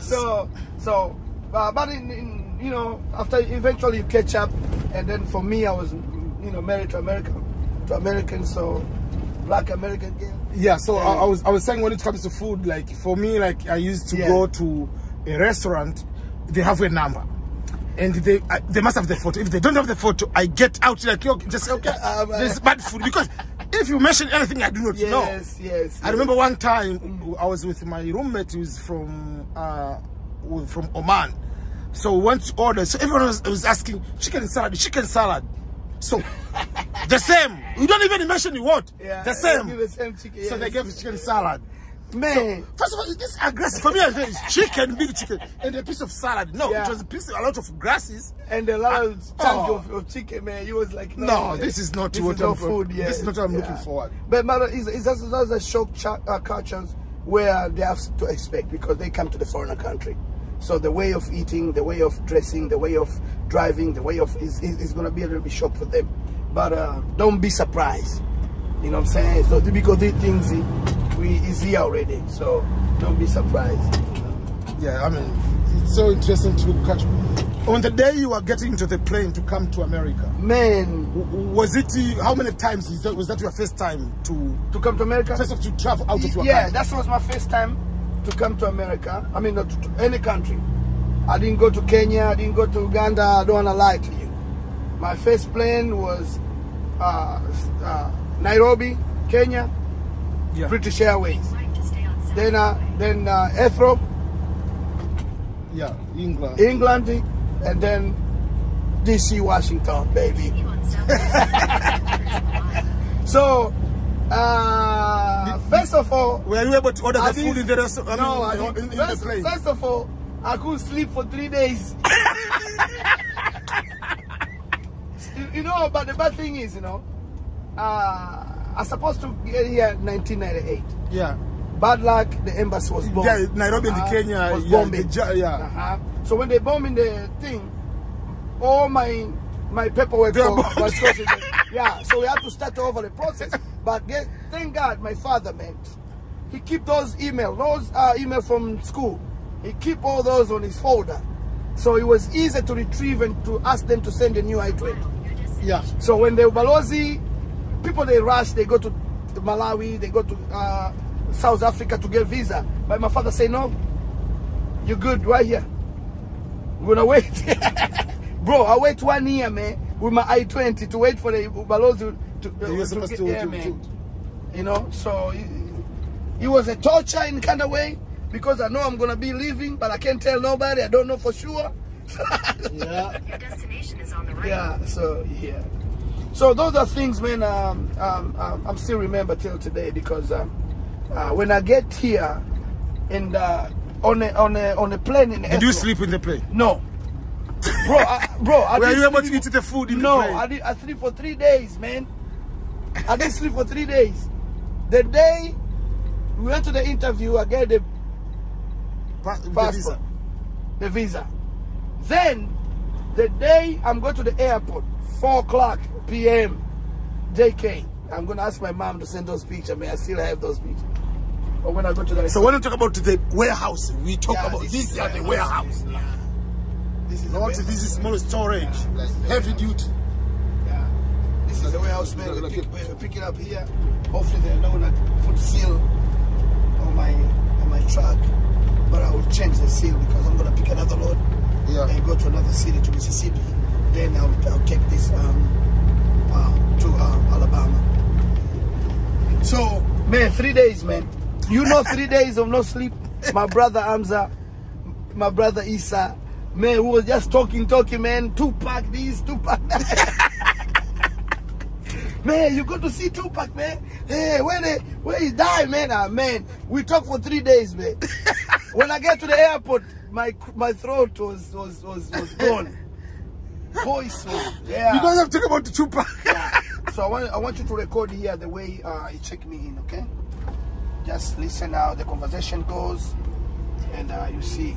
But in you know, after eventually you catch up, and then for me, I was, you know, married to Americans, so black American girl. Yeah. So I was saying, when it comes to food, like for me, like I used to go to a restaurant, they have a number. And they must have the photo. If they don't have the photo, I get out like, just say, okay, there's bad food. Because if you mention anything I do not know. Yes. I remember one time I was with my roommate who's from Oman. So we went to order. So everyone was asking chicken salad. So the same. We don't even mention what. Yeah, the same. the same chicken. So they gave chicken salad. Man, so, first of all, this aggressive for me. It's chicken, big chicken, and a piece of salad. No, it was a lot of grasses and a lot of chunk of chicken. Man, he was like, no, this is not what I'm food. Yeah, this is not what I'm looking for. But it's also a shock cultures where they have to expect, because they come to the foreign country. So the way of eating, the way of dressing, the way of driving, the way of is going to be a little bit shock for them. But don't be surprised. You know what I'm saying? So because these things is here already, so don't be surprised. Yeah, I mean, it's so interesting to catch. On the day you were getting into the plane to come to America, man, was it? How many times was that your first time to come to America? First of to travel out of your country? Yeah, that was my first time to come to America. I mean, not to any country. I didn't go to Kenya. I didn't go to Uganda. I don't want to lie to you. My first plane was Nairobi, Kenya. Yeah. British Airways. Then Heathrow. Yeah, England. And then DC, Washington, baby. So, first of all, were you able to order the food in the restaurant? No, in the plane. First of all, I couldn't sleep for 3 days. You know, but the bad thing is, you know, I was supposed to get here in 1998. Yeah. Bad luck, the embassy was bombed. Yeah, Nairobi and Kenya was bombing. Yeah. So when they bombing the thing, all my paperwork was sorted. Yeah, so we had to start over the process. But thank God, my father, man, he keep those emails from school. He keep all those on his folder. So it was easy to retrieve and to ask them to send a new I-20. Yeah. So when the Ubalozi, people, they rush, they go to Malawi, they go to South Africa to get visa. But my father say, no, you're good right here. We're gonna wait. Bro, I wait 1 year, man, with my I-20 to wait for the Ubalozi to get there, man. You know, so it was a torture in kind of way, because I know I'm gonna be leaving, but I can't tell nobody. I don't know for sure. Yeah. Your destination is on the right. Yeah, so yeah. So those are things, man, I'm still remember till today, because when I get here and on a plane in Did you sleep in the plane? No. Bro, were you able to eat the food in the plane? No, I sleep for 3 days, man. I didn't sleep for 3 days. The day we went to the interview, I get the passport, the visa. Then the day I'm going to the airport, 4:00 p.m. JK, I'm going to ask my mom to send those pictures, man. I still have those pictures. But when I go to the So when we talk about the warehouse, we talk about this is the warehouse. Yeah. This is this is small storage, heavy duty. Yeah. This is the warehouse, man. We pick it up here. Hopefully they're not gonna put seal on my truck, but I will change the seal because I'm gonna pick another load and go to another city, to Mississippi. Then I'll take this to Alabama. So, man, 3 days, man. You know, 3 days of no sleep. My brother Amza, my brother Isa, Man, we was just talking, man. Tupac this, Tupac that. Man, you go to see Tupac, man. Hey, where he died, man? Ah, man, we talked for 3 days, man. When I get to the airport, my throat was gone. Voice was, yeah. You guys have talked about the Tupac. Yeah. So I want you to record here the way he checked me in, okay? Just listen how the conversation goes, and you see.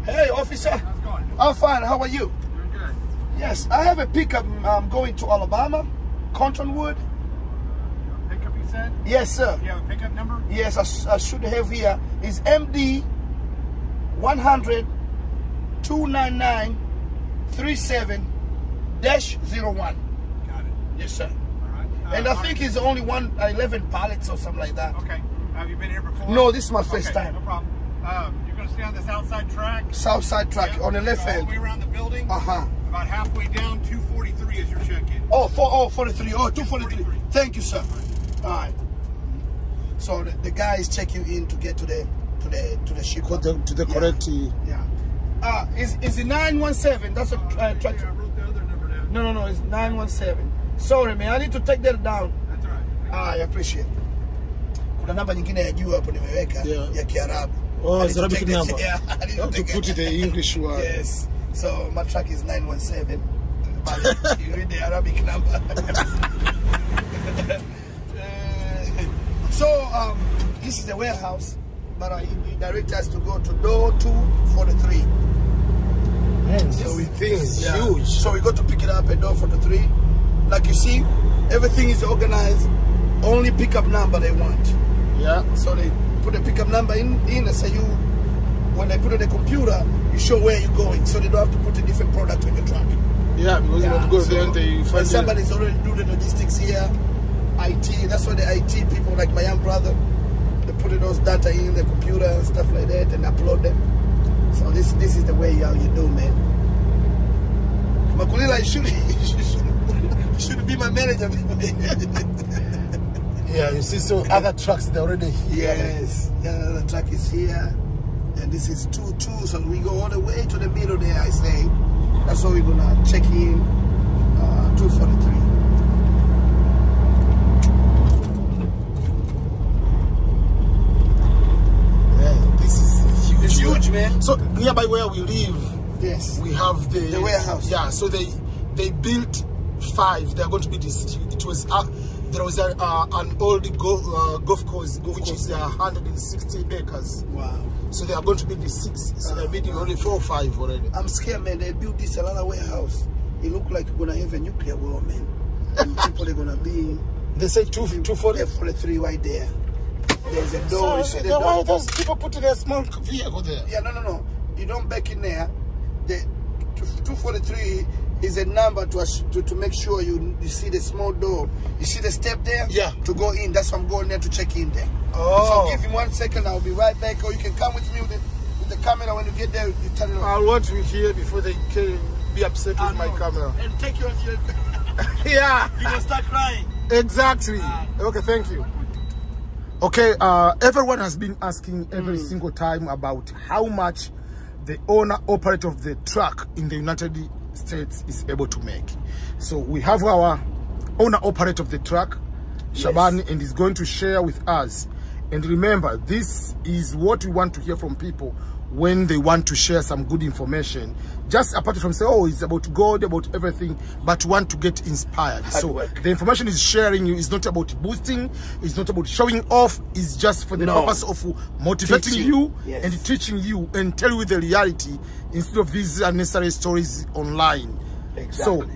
Hey, officer. How's it going? I'm fine. How are you? Doing good. Yes, I have a pickup. I'm going to Alabama, Cottonwood. Pickup, you said? Yes, sir. You have a pickup number? Yes, I should have here. It's MD 100 299 37-01. Got it. Yes, sir. All right. And I think it's only 11 pallets or something like that. Okay. Have you been here before? No, this is my first Okay, time. no problem. You're going to stay on this outside track? South side track Yeah, on the left all the hand. way around the building? Uh-huh. About halfway down, 243 is your check-in. 43. Oh, 243. Thank you, sir. All right. So the guy is checking you in to get to the ship. To the correct. Yeah. Is it 917? That's a track. I wrote the other number down. No. It's 917. Sorry, man. I need to take that down. That's all right. I appreciate. Kuna namba nyingine ya juu hapo nimeweka ya Kiarabu. Oh, it's Arabic number. Yeah, I need You have to put it the English one. Yes. So my track is 917. But you read the Arabic number. So this is the warehouse, but he directed us to go to door 243. Man, so we think it's huge. So we got to pick it up at door 43. Like you see, everything is organized. Only pickup number they want. Yeah. So they put a pickup number in and say you, when they put it in the computer, you show where you're going. So they don't have to put a different product on your truck. Yeah, because you want to go there and they when find somebody's already do the logistics here, IT, that's why the IT people, like my young brother, they put those data in the computer and stuff like that and upload them. So this is the way how you do, man. Makulila, you should be my manager. Yeah, you see, so other trucks, they're already here. Yes, the other truck is here. And this is 2-2, so we go all the way to the middle there, I say. That's why we're gonna check in 243. Man, this is huge. It's huge, man. So nearby where we live, Yes. we have the warehouse. Yeah, so they built 5. They're going to be this. It was there was an old golf course which is 160 acres. Wow. So they are going to build the 6. So they're building only 4 or 5 already. I'm scared, man. They built this a lot of warehouse. It look like we're gonna have a nuclear war, man. And people are gonna be. They say 240. 43 right there. There's a door. So, you see the then why door? those people putting a small vehicle there? Yeah, no. You don't back in there. The 243 is a number to make sure you see the small door. You see the step there? Yeah. To go in. That's why I'm going there to check in there. Oh. So give me 1 second. I'll be right back. Or you can come with me with the camera. When you get there, you turn it on. I want to hear before they can be upset with my camera. And take your Yeah. you're going to start crying. Exactly. Okay, thank you. Okay, everyone has been asking every single time about how much the owner-operator of the truck in the United States is able to make. So we have our owner-operator of the truck, Shaban, and he's going to share with us. And remember, this is what we want to hear from people when they want to share some good information. Just apart from say, oh, it's about God, about everything, but want to get inspired. So the information is sharing you is not about boosting, it's not about showing off, it's just for the purpose of motivating you and teaching you and tell you the reality instead of these unnecessary stories online. Exactly. So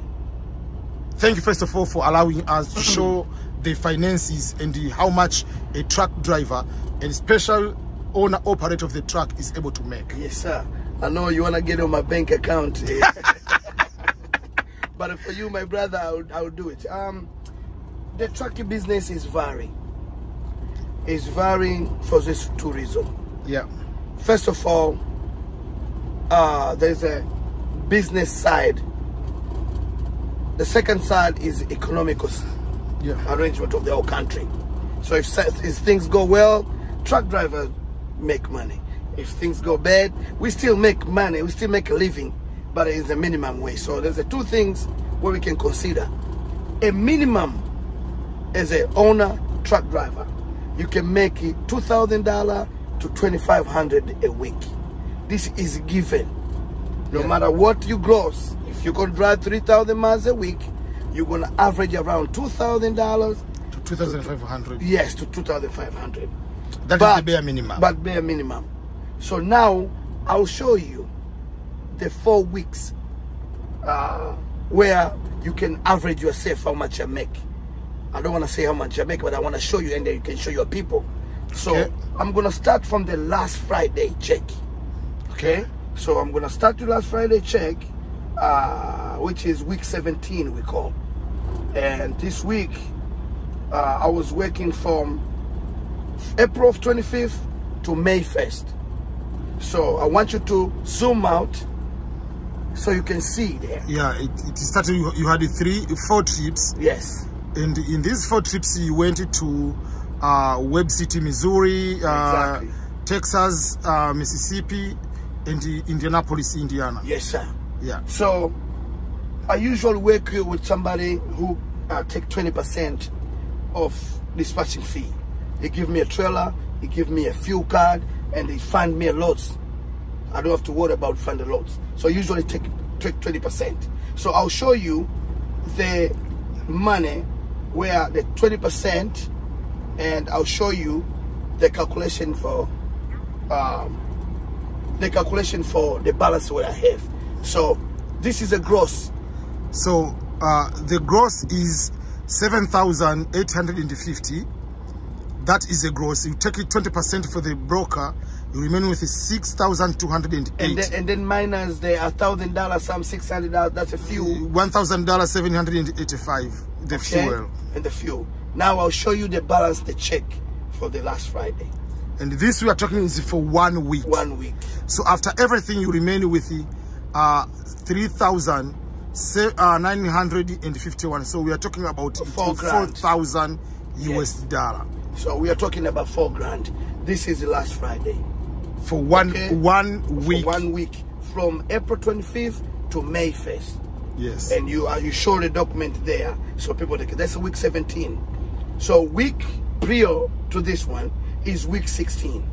thank you first of all for allowing us to show the finances and how much a truck driver and special owner operator of the truck is able to make. Yes, sir. I know you want to get on my bank account. But for you, my brother, I would do it. The trucking business is varying. It's varying for this two reasons. Yeah. First of all, there's a business side. The second side is economical arrangement of the whole country. So if things go well, truck drivers make money. If things go bad, we still make money, we still make a living, but in the minimum way. So there's the two things where we can consider. A minimum as an owner truck driver, you can make it $2,000 to $2,500 a week. This is given. No matter what you gross, if you're gonna drive 3,000 miles a week, you're gonna average around $2,000 To 2,500. yes, to 2,500. That is the bare minimum. But bare minimum. So now I'll show you the 4 weeks where you can average yourself how much you make. I don't want to say how much you make, but I want to show you, and then you can show your people. So Okay. I'm gonna start from the last Friday check. Okay. So I'm gonna start the last Friday check, which is week 17 we call. And this week I was working from April 25th to May 1st. So I want you to zoom out so you can see there. Yeah, it started, you had 4 trips. Yes. And in these 4 trips, you went to Webb City, Missouri, Exactly. Texas, Mississippi, and Indianapolis, Indiana. Yes, sir. Yeah. So I usually work with somebody who take 20% of dispatching fee. They give me a trailer, they give me a fuel card, and they find me a loads. I don't have to worry about finding loads. So I usually take 20%. So I'll show you the money where the 20%, and I'll show you the calculation for the balance what I have. So this is a gross. So the gross is 7,850. That is a gross. You take it 20% for the broker, you remain with 6,208. And then minus the $1,000, some $600. That's a fuel. $1,000, 785. The fuel. And the fuel. Now I'll show you the balance, the check for the last Friday. And this we are talking is for 1 week. 1 week. So after everything, you remain with 3,951. So we are talking about 4,000 US dollar. So we are talking about $4,000. This is the last Friday. For one week. For 1 week, from April 25th to May 1st. Yes. And you show the document there, so people that's week 17. So week prior to this one is week 16.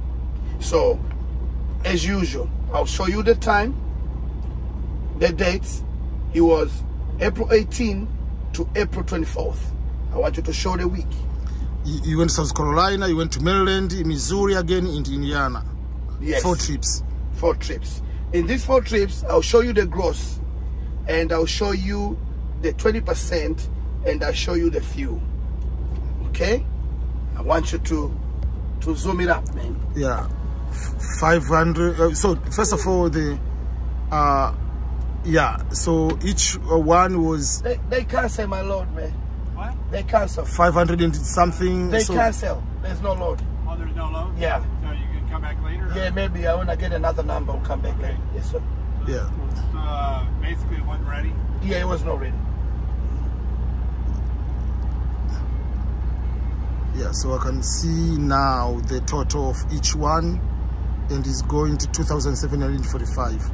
So as usual, I'll show you the time, the dates. It was April 18 to April 24th. I want you to show the week. You went to South Carolina, you went to Maryland, Missouri again, in Indiana. Yes. 4 trips. 4 trips. In these 4 trips, I'll show you the gross, and I'll show you the 20%, and I'll show you the fuel. Okay? I want you to zoom it up, man. Yeah. 500. So first of all, the yeah. So each one was. They cancel, my lord, man. What? They cancel. 500 and something. They so cancel. There's no load. Oh, there's no load? Yeah. So you can come back later? Yeah, maybe I want to get another number. I'll come back later. Yes, sir. Yeah. Basically, it wasn't ready? Yeah, it was not ready. Yeah. So I can see now the total of each one, and is going to 2,745.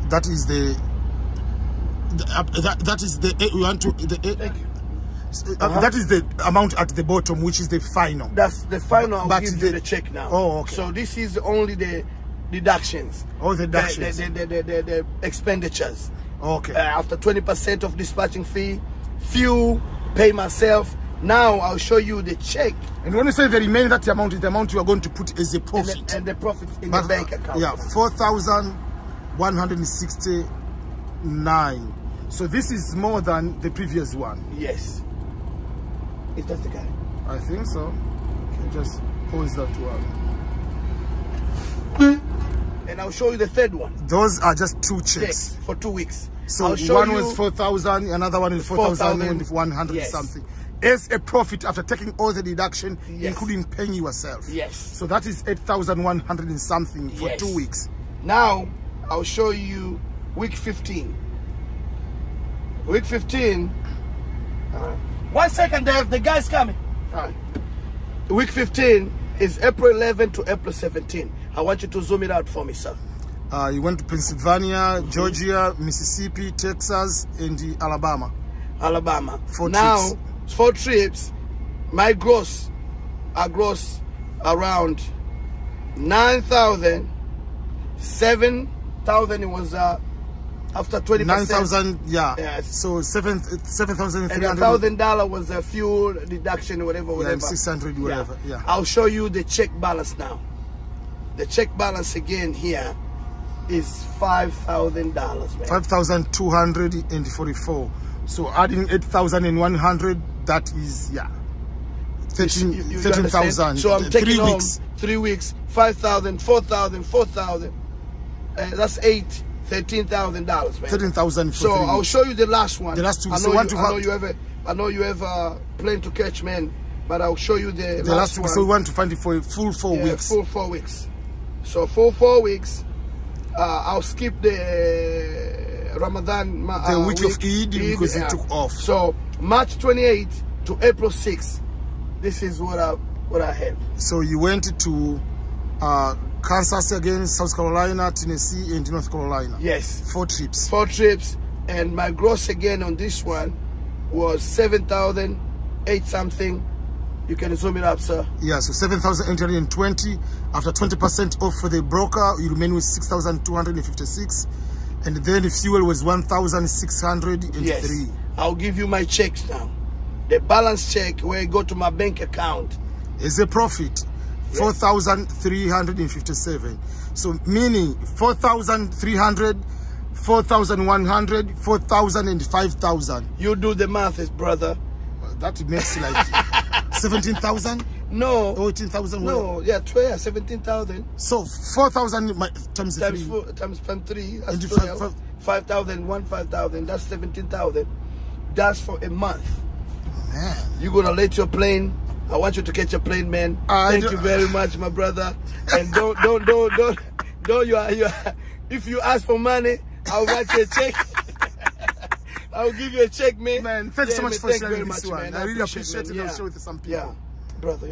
That is that is the we want to the Thank you. that is the amount at the bottom, which is the final. That's the final. I'll But give you the check now. Oh, okay. So this is only the deductions. All the deductions. The expenditures. Okay. After 20% of dispatching fee, fuel, pay myself. Now I'll show you the check. And when you say the remaining, that amount is the amount you are going to put as a profit. And the profit in the bank account. Yeah, 4,169. So this is more than the previous one. Yes. Is that the guy? I think so. Okay, just pause that one. And I'll show you the third one. Those are just 2 checks. For 2 weeks. So I'll show one you was 4,000, another one is 4,100 yes. something. As a profit after taking all the deduction, yes. including paying yourself. Yes. So that is 8,100 and something for yes. 2 weeks. Now I'll show you week 15. Week 15. 1 second, Dave. The guy's coming. All right. Week 15 It's April 11 to April 17. I want you to zoom it out for me, sir. You went to Pennsylvania, Georgia, Mississippi, Texas, and Alabama. Alabama. 4 now, trips. 4 trips. My gross, I gross around 9,000, 7,000. It was after 20%. 9,000, yeah. Yes. So 7,300. And $1,000 was a fuel deduction, whatever. Yeah, 600, whatever. Yeah. I'll show you the check balance now. The check balance again here is $5,000, man. 5,244. So adding 8,100, that is 13,000. So I'm taking 3 home weeks. 3 weeks, 5,000, 4,000, 4,000. That's $13,000, man. 13,000 for So 3 I'll weeks. show you the last one. The last two. I So know you have a plane to catch, man. But I'll show you the last one. So we want to find it for a full 4 weeks. Full 4 weeks. So full 4 weeks. I'll skip the Ramadan the week of Eid because it took off. So March 28th to April 6th. This is what I have. So you went to Kansas again, South Carolina, Tennessee, and North Carolina. Yes. 4 trips. 4 trips, and my gross again on this one was 7,008 something. You can zoom it up, sir. Yeah, so 7,820. After 20% off for the broker, you remain with 6,256. And then the fuel was 1,603. Yes. I'll give you my checks now. The balance check where I go to my bank account is a profit. 4,357. So meaning 4,300, 4,100, 4,000, and 5,000. You do the math, brother. That makes like 17,000? No. Or 18,000? No, yeah, 17,000. So 4,000 times 3. Times 3, that's And 12. 5,000, 5,000, that's 17,000. That's for a month. Man. You're going to let your plane. I want you to catch a plane, man. Thank you very much, my brother. And don't, if you ask for money, I'll write you a check. I'll give you a check, man. Man, thanks so much for sharing this one. man. I really appreciate it. I'll show it to some people. Yeah, brother.